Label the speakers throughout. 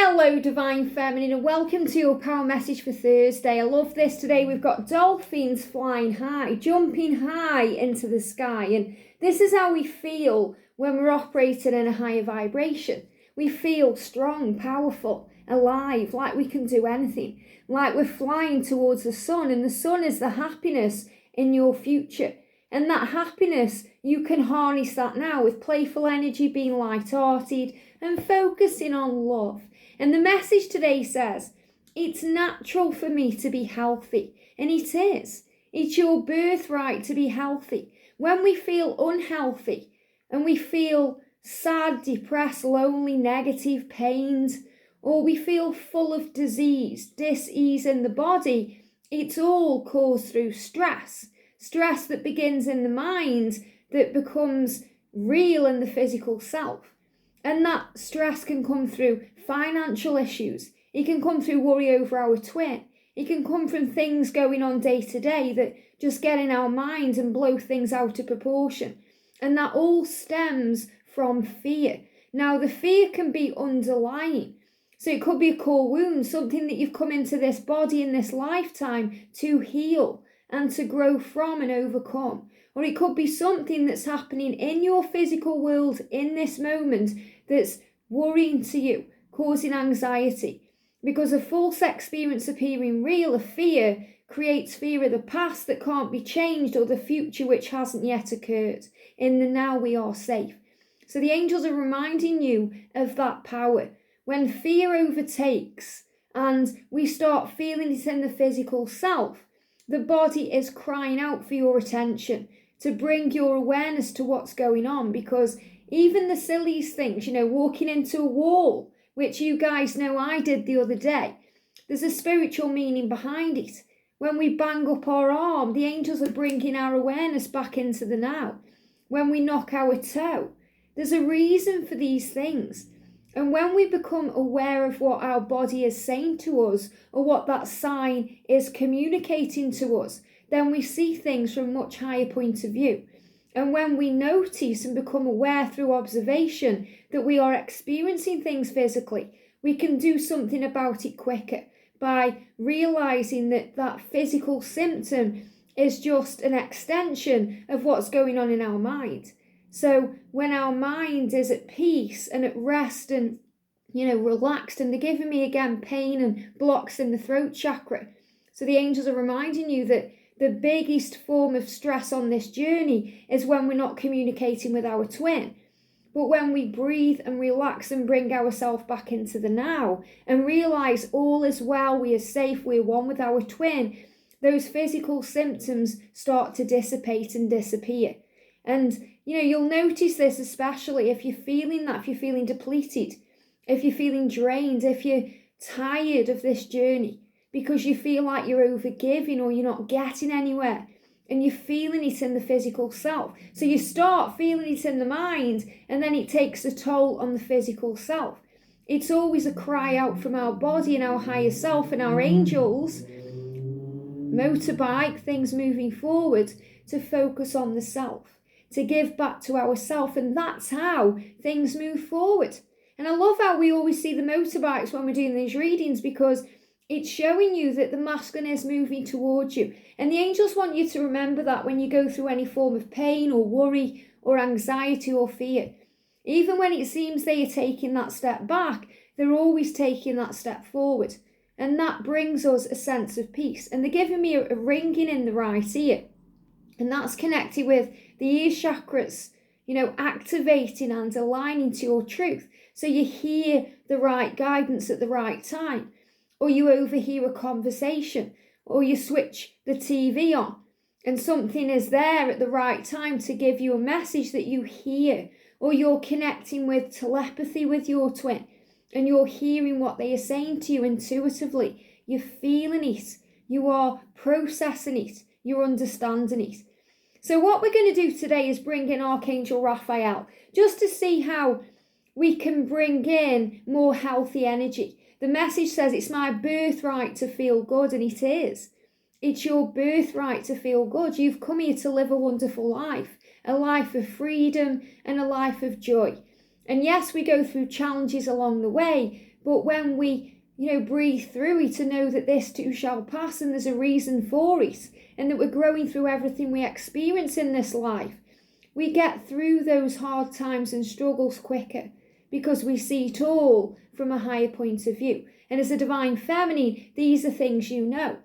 Speaker 1: Hello Divine Feminine and welcome to your power message for Thursday. I love this. Today we've got dolphins flying high, jumping high into the sky, and this is how we feel when we're operating in a higher vibration. We feel strong, powerful, alive, like we can do anything, like we're flying towards the sun, and the sun is the happiness in your future. And that happiness, you can harness that now with playful energy, being light-hearted and focusing on love. And the message today says, it's natural for me to be healthy. And it is. It's your birthright to be healthy. When we feel unhealthy and we feel sad, depressed, lonely, negative, pained, or we feel full of disease, dis-ease in the body, it's all caused through stress. Stress that begins in the mind that becomes real in the physical self. And that stress can come through financial issues. It can come through worry over our twin. It can come from things going on day to day that just get in our minds and blow things out of proportion. And that all stems from fear. Now, the fear can be underlying. So it could be a core wound, something that you've come into this body in this lifetime to heal and to grow from and overcome. Or it could be something that's happening in your physical world in this moment that's worrying to you, causing anxiety. Because a false experience appearing real, a fear, creates fear of the past that can't be changed or the future which hasn't yet occurred. In the now we are safe. So the angels are reminding you of that power. When fear overtakes and we start feeling it in the physical self, the body is crying out for your attention, to bring your awareness to what's going on, because even the silliest things, walking into a wall, which you guys know I did the other day, there's a spiritual meaning behind it. When we bang up our arm, the angels are bringing our awareness back into the now. When we knock our toe, there's a reason for these things. And when we become aware of what our body is saying to us, or what that sign is communicating to us, then we see things from a much higher point of view. And when we notice and become aware through observation that we are experiencing things physically, we can do something about it quicker by realizing that that physical symptom is just an extension of what's going on in our mind. So when our mind is at peace and at rest and, relaxed, and they're giving me again pain and blocks in the throat chakra. So the angels are reminding you that the biggest form of stress on this journey is when we're not communicating with our twin. But when we breathe and relax and bring ourselves back into the now and realize all is well, we are safe, we're one with our twin, those physical symptoms start to dissipate and disappear. And you'll notice this especially if you're feeling that, if you're feeling depleted, if you're feeling drained, if you're tired of this journey because you feel like you're overgiving or you're not getting anywhere, and you're feeling it in the physical self. So you start feeling it in the mind, and then it takes a toll on the physical self. It's always a cry out from our body and our higher self and our angels, motorbike, things moving forward, to focus on the self, to give back to ourself, and that's how things move forward. And I love how we always see the motorbikes when we're doing these readings, because it's showing you that the masculine is moving towards you. And the angels want you to remember that when you go through any form of pain or worry or anxiety or fear. Even when it seems they are taking that step back, they're always taking that step forward. And that brings us a sense of peace. And they're giving me a ringing in the right ear. And that's connected with the ear chakras, activating and aligning to your truth. So you hear the right guidance at the right time. Or you overhear a conversation, or you switch the TV on, and something is there at the right time to give you a message that you hear, or you're connecting with telepathy with your twin, and you're hearing what they are saying to you intuitively. You're feeling it, you are processing it, you're understanding it. So what we're going to do today is bring in Archangel Raphael, just to see how we can bring in more healthy energy. The message says it's my birthright to feel good, and it is. It's your birthright to feel good. You've come here to live a wonderful life, a life of freedom and a life of joy. And yes, we go through challenges along the way, But when we, breathe through it to know that this too shall pass and there's a reason for it, and that we're growing through everything we experience in this life, we get through those hard times and struggles quicker because we see it all from a higher point of view. And as a divine feminine, these are things you know.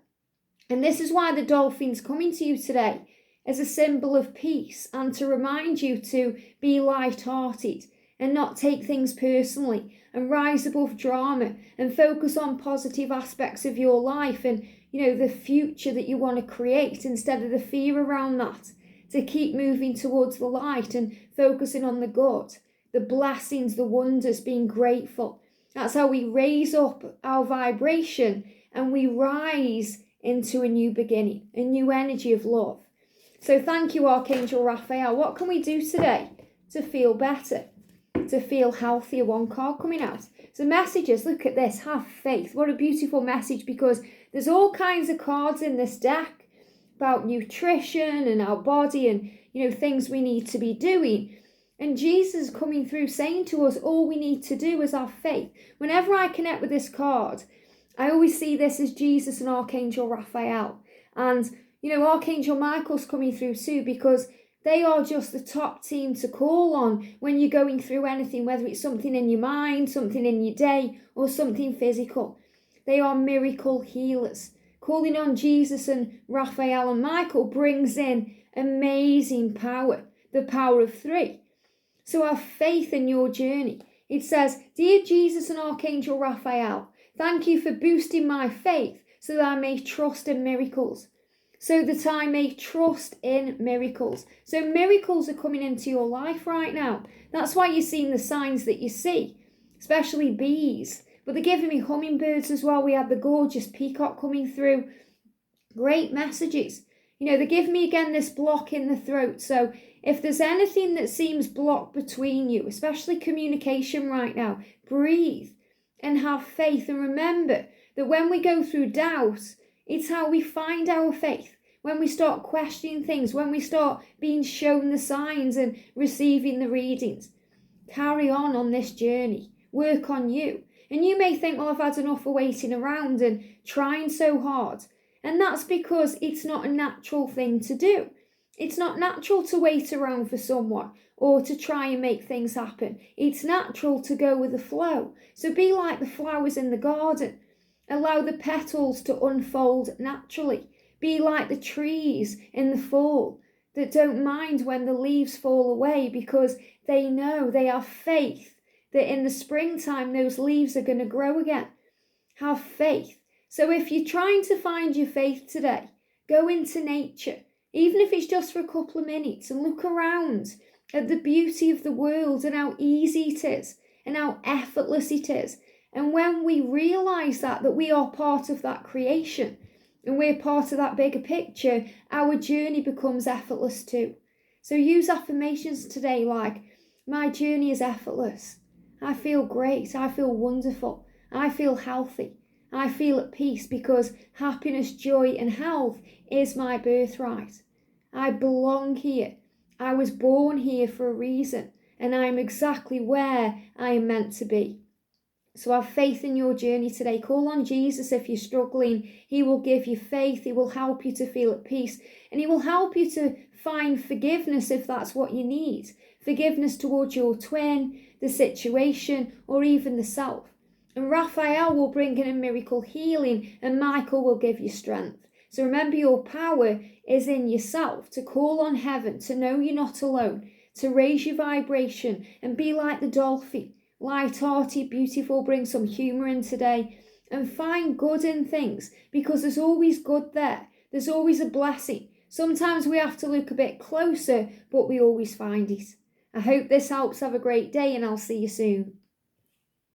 Speaker 1: And this is why the dolphin's coming to you today as a symbol of peace and to remind you to be light-hearted and not take things personally and rise above drama and focus on positive aspects of your life and, the future that you want to create instead of the fear around that. To keep moving towards the light and focusing on the good, the blessings, the wonders, being grateful. That's how we raise up our vibration and we rise into a new beginning, a new energy of love. So thank you, Archangel Raphael. What can we do today to feel better, to feel healthier? One card coming out. So messages, look at this, have faith. What a beautiful message, because there's all kinds of cards in this deck about nutrition and our body and, things we need to be doing. And Jesus coming through saying to us, all we need to do is have faith. Whenever I connect with this card, I always see this as Jesus and Archangel Raphael. And, Archangel Michael's coming through too, because they are just the top team to call on when you're going through anything, whether it's something in your mind, something in your day, or something physical. They are miracle healers. Calling on Jesus and Raphael and Michael brings in amazing power, the power of 3. So have faith in your journey. It says, Dear Jesus and Archangel Raphael, thank you for boosting my faith so that I may trust in miracles. So that I may trust in miracles. So miracles are coming into your life right now. That's why you're seeing the signs that you see, especially bees. But they're giving me hummingbirds as well. We had the gorgeous peacock coming through. Great messages. They're giving me again this block in the throat. So if there's anything that seems blocked between you, especially communication right now, breathe and have faith. And remember that when we go through doubt, it's how we find our faith. When we start questioning things, when we start being shown the signs and receiving the readings. Carry on this journey. Work on you. And you may think, well, I've had enough of waiting around and trying so hard. And that's because it's not a natural thing to do. It's not natural to wait around for someone or to try and make things happen. It's natural to go with the flow. So be like the flowers in the garden. Allow the petals to unfold naturally. Be like the trees in the fall that don't mind when the leaves fall away because they know, they have faith that in the springtime those leaves are going to grow again. Have faith. So if you're trying to find your faith today, go into nature, even if it's just for a couple of minutes, and look around at the beauty of the world and how easy it is and how effortless it is. And when we realise that we are part of that creation and we're part of that bigger picture, our journey becomes effortless too. So use affirmations today like, my journey is effortless. I feel great. I feel wonderful. I feel healthy. I feel at peace because happiness, joy and health is my birthright. I belong here. I was born here for a reason and I am exactly where I am meant to be. So have faith in your journey today. Call on Jesus if you're struggling. He will give you faith. He will help you to feel at peace. And he will help you to find forgiveness if that's what you need. Forgiveness towards your twin, the situation, or even the self. And Raphael will bring in a miracle healing and Michael will give you strength. So remember, your power is in yourself to call on heaven, to know you're not alone, to raise your vibration and be like the dolphin. Light-hearted, beautiful, bring some humour in today and find good in things because there's always good there. There's always a blessing. Sometimes we have to look a bit closer, but we always find it. I hope this helps. Have a great day and I'll see you soon.